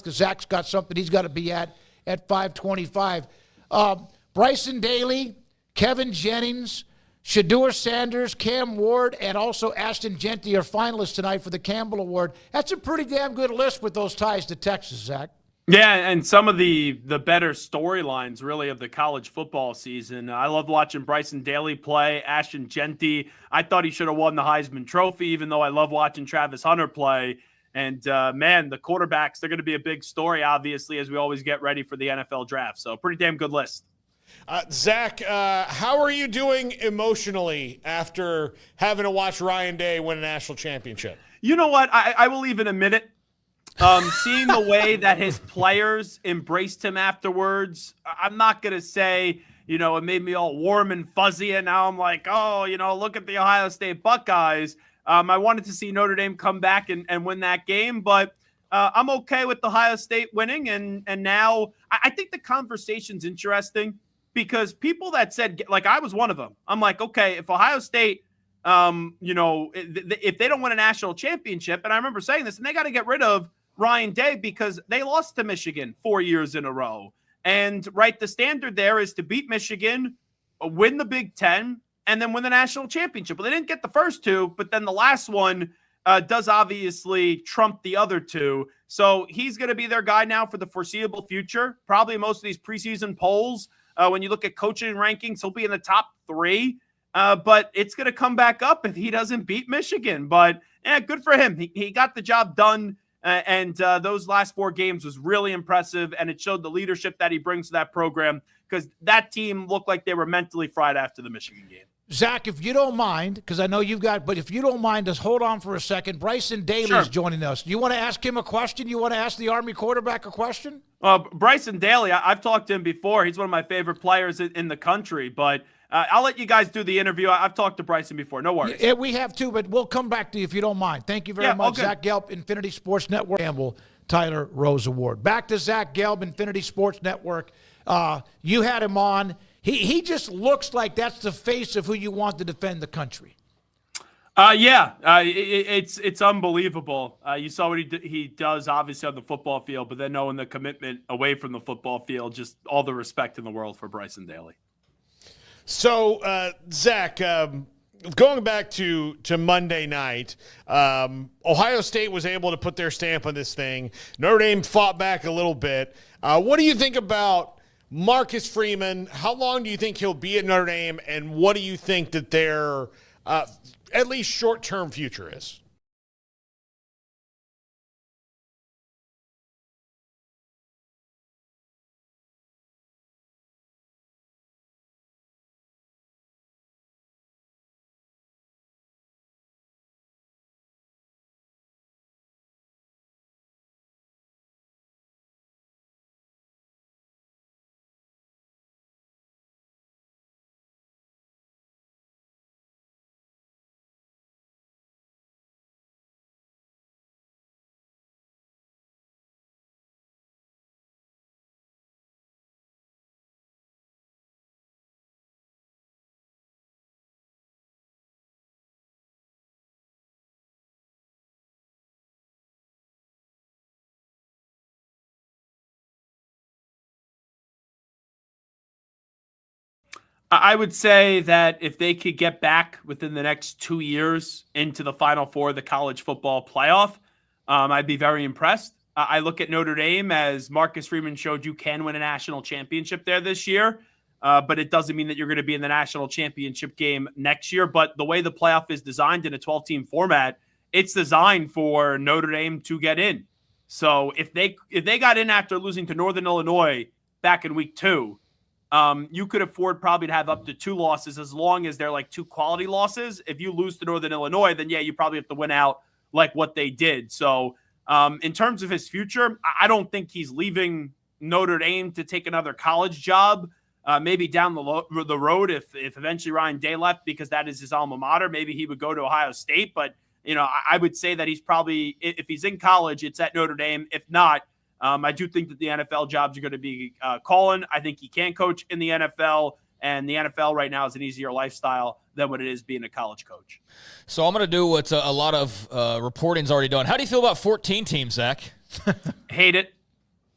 because Zach's got something he's got to be at 5:25. Bryson Daily, Kevin Jennings, Shedeur Sanders, Cam Ward, and also Ashton Jeanty are finalists tonight for the Campbell Award. That's a pretty damn good list with those ties to Texas, Zach. Yeah, and some of the better storylines, really, of the college football season. I love watching Bryson Daily play, Ashton Jeanty. I thought he should have won the Heisman Trophy, even though I love watching Travis Hunter play. And, man, the quarterbacks, they're going to be a big story, obviously, as we always get ready for the NFL draft. So pretty damn good list. Zach, how are you doing emotionally after having to watch Ryan Day win a national championship? You know what? I will even admit it. Seeing the way that his players embraced him afterwards, I'm not going to say, it made me all warm and fuzzy, and now I'm like, oh, look at the Ohio State Buckeyes. I wanted to see Notre Dame come back and win that game, but I'm okay with Ohio State winning, and now I think the conversation's interesting because people that said, like I was one of them, I'm like, okay, if Ohio State, if they don't win a national championship, and I remember saying this, and they got to get rid of Ryan Day because they lost to Michigan 4 years in a row. And, right, the standard there is to beat Michigan, win the Big Ten, and then win the national championship. Well, they didn't get the first two, but then the last one does obviously trump the other two. So he's going to be their guy now for the foreseeable future. Probably most of these preseason polls, when you look at coaching rankings, he'll be in the top 3. But it's going to come back up if he doesn't beat Michigan. But, yeah, good for him. He got the job done. And those last 4 games was really impressive, and it showed the leadership that he brings to that program because that team looked like they were mentally fried after the Michigan game. Zach, if you don't mind, because I know you've got, but if you don't mind, just hold on for a second. Bryson Daly is joining us. Do you want to ask him a question? You want to ask the Army quarterback a question? Bryson Daly, I've talked to him before. He's one of my favorite players in the country, but I'll let you guys do the interview. I've talked to Bryson before. No worries. Yeah, we have too, but we'll come back to you if you don't mind. Thank you very much, okay. Zach Gelb, Infinity Sports Network, Campbell Tyler Rose Award. Back to Zach Gelb, Infinity Sports Network. You had him on. He just looks like that's the face of who you want to defend the country. It's unbelievable. You saw what he does, obviously, on the football field, but then knowing the commitment away from the football field, just all the respect in the world for Bryson Daly. So, Zach, going back to Monday night, Ohio State was able to put their stamp on this thing. Notre Dame fought back a little bit. What do you think about Marcus Freeman? How long do you think he'll be at Notre Dame, and what do you think that their at least short-term future is? I would say that if they could get back within the next 2 years into the Final Four of the college football playoff, I'd be very impressed. I look at Notre Dame, as Marcus Freeman showed you, can win a national championship there this year, but it doesn't mean that you're going to be in the national championship game next year. But the way the playoff is designed in a 12-team format, it's designed for Notre Dame to get in. So if they got in after losing to Northern Illinois back in week 2, you could afford probably to have up to 2 losses as long as they're like 2 quality losses. If you lose to Northern Illinois, then you probably have to win out like what they did. So in terms of his future, I don't think he's leaving Notre Dame to take another college job. Maybe down the road, if eventually Ryan Day left because that is his alma mater, maybe he would go to Ohio State. But, I would say that he's probably, if he's in college, it's at Notre Dame. If not, I do think that the NFL jobs are going to be calling. I think he can coach in the NFL, and the NFL right now is an easier lifestyle than what it is being a college coach. So I'm going to do what a lot of reporting's already done. How do you feel about 14 teams, Zach? Hate it.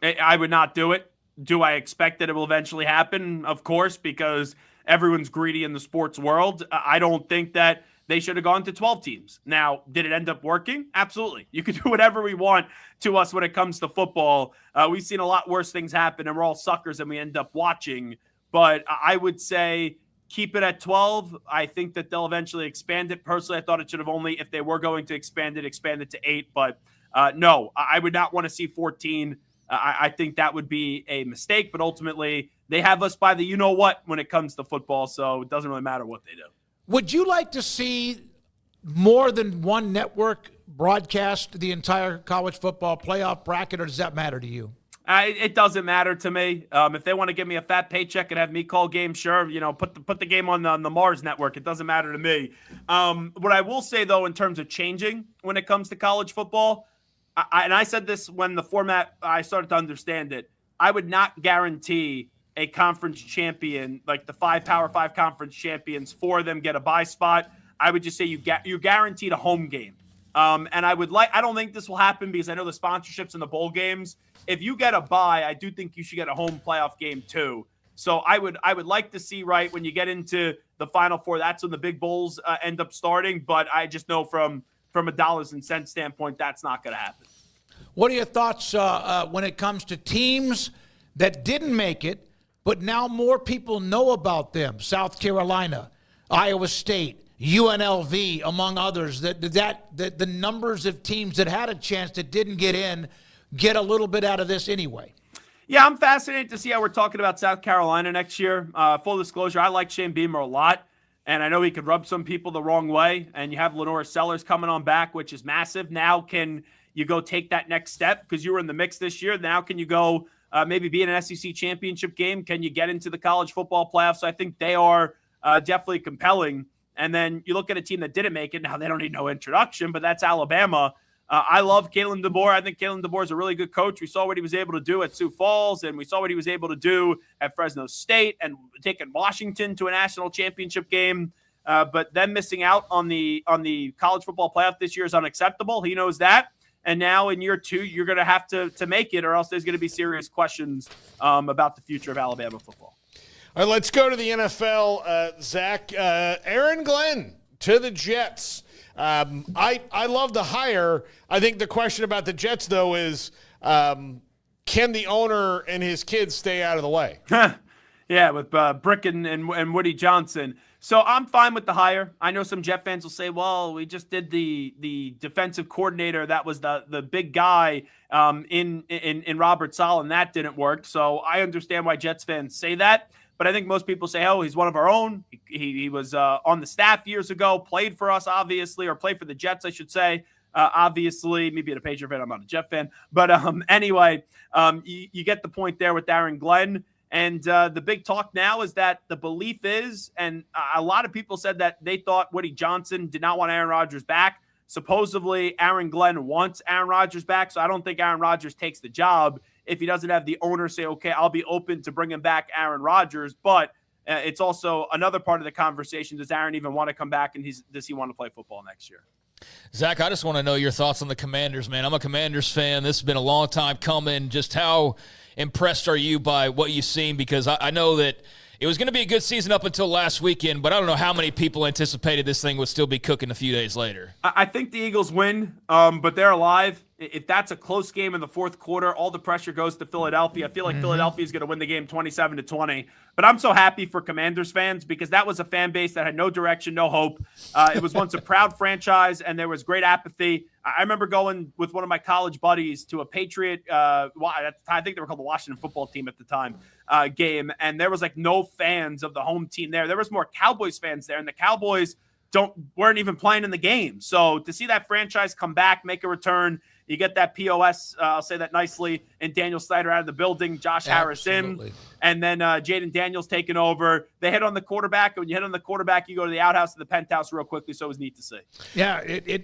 I would not do it. Do I expect that it will eventually happen? Of course, because everyone's greedy in the sports world. I don't think that they should have gone to 12 teams. Now, did it end up working? Absolutely. You can do whatever we want to us when it comes to football. We've seen a lot worse things happen, and we're all suckers, and we end up watching. But I would say keep it at 12. I think that they'll eventually expand it. Personally, I thought it should have only, if they were going to expand it to 8. But no, I would not want to see 14. I think that would be a mistake. But ultimately, they have us by the you-know-what when it comes to football, so it doesn't really matter what they do. Would you like to see more than one network broadcast the entire college football playoff bracket, or does that matter to you? It doesn't matter to me. If they want to give me a fat paycheck and have me call games, sure. Put the game on the Mars network. It doesn't matter to me. What I will say, though, in terms of changing when it comes to college football, and I said this when the format, I started to understand it, I would not guarantee a conference champion, like the 5 Power 5 conference champions, 4 of them get a bye spot. I would just say you're guaranteed a home game. And I don't think this will happen because I know the sponsorships in the bowl games. If you get a bye, I do think you should get a home playoff game too. So I would like to see, right, when you get into the Final Four, that's when the big bowls end up starting. But I just know from a dollars and cents standpoint, that's not going to happen. What are your thoughts when it comes to teams that didn't make it, but now more people know about them? South Carolina, Iowa State, UNLV, among others. The numbers of teams that had a chance that didn't get in get a little bit out of this anyway. Yeah, I'm fascinated to see how we're talking about South Carolina next year. Full disclosure, I like Shane Beamer a lot, and I know he could rub some people the wrong way. And you have Lenora Sellers coming on back, which is massive. Now can you go take that next step because you were in the mix this year? Now can you go maybe be in an SEC championship game? Can you get into the college football playoffs? So I think they are definitely compelling. And then you look at a team that didn't make it. Now they don't need no introduction, but that's Alabama. I love Kalen DeBoer. I think Kalen DeBoer is a really good coach. We saw what he was able to do at Sioux Falls, and we saw what he was able to do at Fresno State and taking Washington to a national championship game. But them missing out on the college football playoff this year is unacceptable. He knows that. And now in year 2, you're going to have to make it, or else there's going to be serious questions about the future of Alabama football. All right, let's go to the NFL. Zach, Aaron Glenn to the Jets. I love the hire. I think the question about the Jets, though, is can the owner and his kids stay out of the way? Yeah, with Brick and Woody Johnson. So I'm fine with the hire. I know some Jet fans will say, well, we just did the defensive coordinator. That was the big guy in Robert Saleh, and that didn't work. So I understand why Jets fans say that. But I think most people say, oh, he's one of our own. He was on the staff years ago, played for us, obviously, or played for the Jets, I should say. Obviously, maybe a Patriot fan. I'm not a Jet fan. But anyway, you get the point there with Aaron Glenn. And the big talk now is that the belief is, and a lot of people said that they thought Woody Johnson did not want Aaron Rodgers back. Supposedly, Aaron Glenn wants Aaron Rodgers back. So I don't think Aaron Rodgers takes the job if he doesn't have the owner say, okay, I'll be open to bringing back Aaron Rodgers. But it's also another part of the conversation. Does Aaron even want to come back, and does he want to play football next year? Zach, I just want to know your thoughts on the Commanders, man. I'm a Commanders fan. This has been a long time coming. Just how impressed are you by what you've seen? Because I know that it was going to be a good season up until last weekend, but I don't know how many people anticipated this thing would still be cooking a few days later. I think the Eagles win, but they're alive. If that's a close game in the fourth quarter, all the pressure goes to Philadelphia. I feel like Philadelphia is going to win the game 27-20. But I'm so happy for Commanders fans because that was a fan base that had no direction, no hope. It was once a proud franchise, and there was great apathy. I remember going with one of my college buddies to a Patriot, at the time, I think they were called the Washington football team at the time, game, and there was like no fans of the home team there. There was more Cowboys fans there, and the Cowboys weren't even playing in the game. So to see that franchise come back, make a return, you get that POS, I'll say that nicely, and Daniel Snyder out of the building, Josh Harris in, and then Jaden Daniels taking over. They hit on the quarterback, and when you hit on the quarterback, you go to the outhouse to the penthouse real quickly, so it was neat to see. Yeah,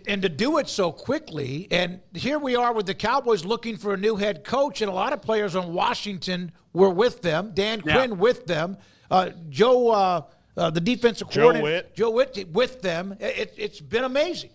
and to do it so quickly, and here we are with the Cowboys looking for a new head coach, and a lot of players on Washington were with them, Dan Quinn with them, Joe, the defensive coordinator, Joe Witt with them. It's been amazing.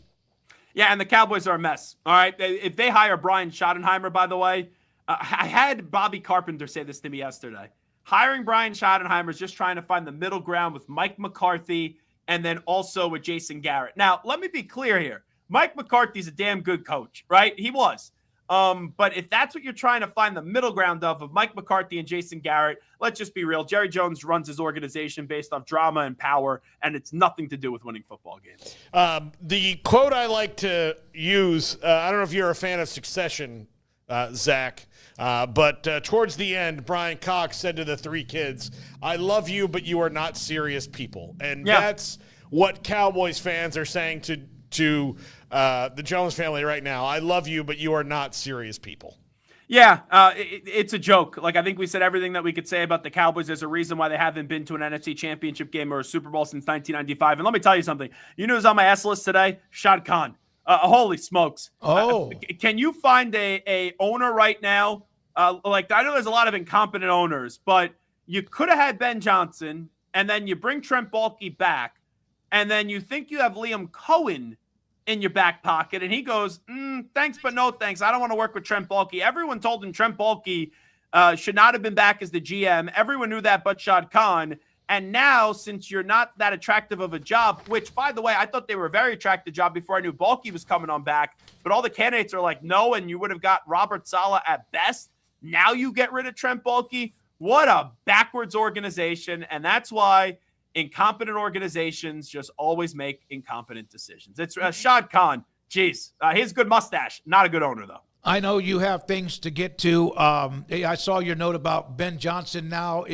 Yeah, and the Cowboys are a mess. All right, if they hire Brian Schottenheimer, by the way, I had Bobby Carpenter say this to me yesterday. Hiring Brian Schottenheimer is just trying to find the middle ground with Mike McCarthy and then also with Jason Garrett. Now, let me be clear here. Mike McCarthy's a damn good coach, right? He was. But if that's what you're trying to find the middle ground of Mike McCarthy and Jason Garrett, let's just be real. Jerry Jones runs his organization based off drama and power, and it's nothing to do with winning football games. The quote I like to use, I don't know if you're a fan of Succession, Zach, but towards the end, Brian Cox said to the three kids, "I love you, but you are not serious people." And that's what Cowboys fans are saying to the Jones family right now. I love you, but you are not serious people. Yeah, it's a joke. Like, I think we said everything that we could say about the Cowboys. There's a reason why they haven't been to an NFC championship game or a Super Bowl since 1995. And let me tell you something. You know who's on my S list today? Shad Khan. Holy smokes. Oh. Can you find a owner right now? Like, I know there's a lot of incompetent owners, but you could have had Ben Johnson, and then you bring Trent Baalke back, and then you think you have Liam Cohen in your back pocket, and he goes, thanks, but no thanks. I don't want to work with Trent Baalke. Everyone told him Trent Baalke should not have been back as the GM. Everyone knew that but Shad Khan. And now, since you're not that attractive of a job, which, by the way, I thought they were a very attractive job before I knew Baalke was coming on back, but all the candidates are like, no, and you would have got Robert Saleh at best. Now you get rid of Trent Baalke. What a backwards organization. And that's why incompetent organizations just always make incompetent decisions. It's Shad Khan. Jeez, he has a good mustache. Not a good owner, though. I know you have things to get to. I saw your note about Ben Johnson now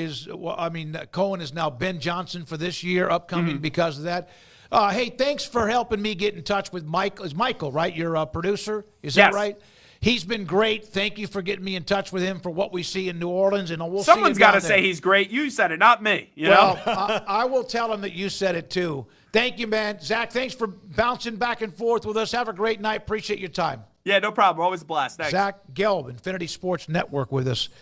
Cohen is now Ben Johnson for this year upcoming because of that. Hey, thanks for helping me get in touch with Mike. Is Michael, right? Your producer? Is that right? He's been great. Thank you for getting me in touch with him for what we see in New Orleans, and we'll Someone's got to say he's great. You said it, not me. You know? know? I will tell him that you said it too. Thank you, man. Zach, thanks for bouncing back and forth with us. Have a great night. Appreciate your time. Yeah, no problem. Always a blast. Thanks. Zach Gelb, Infinity Sports Network with us.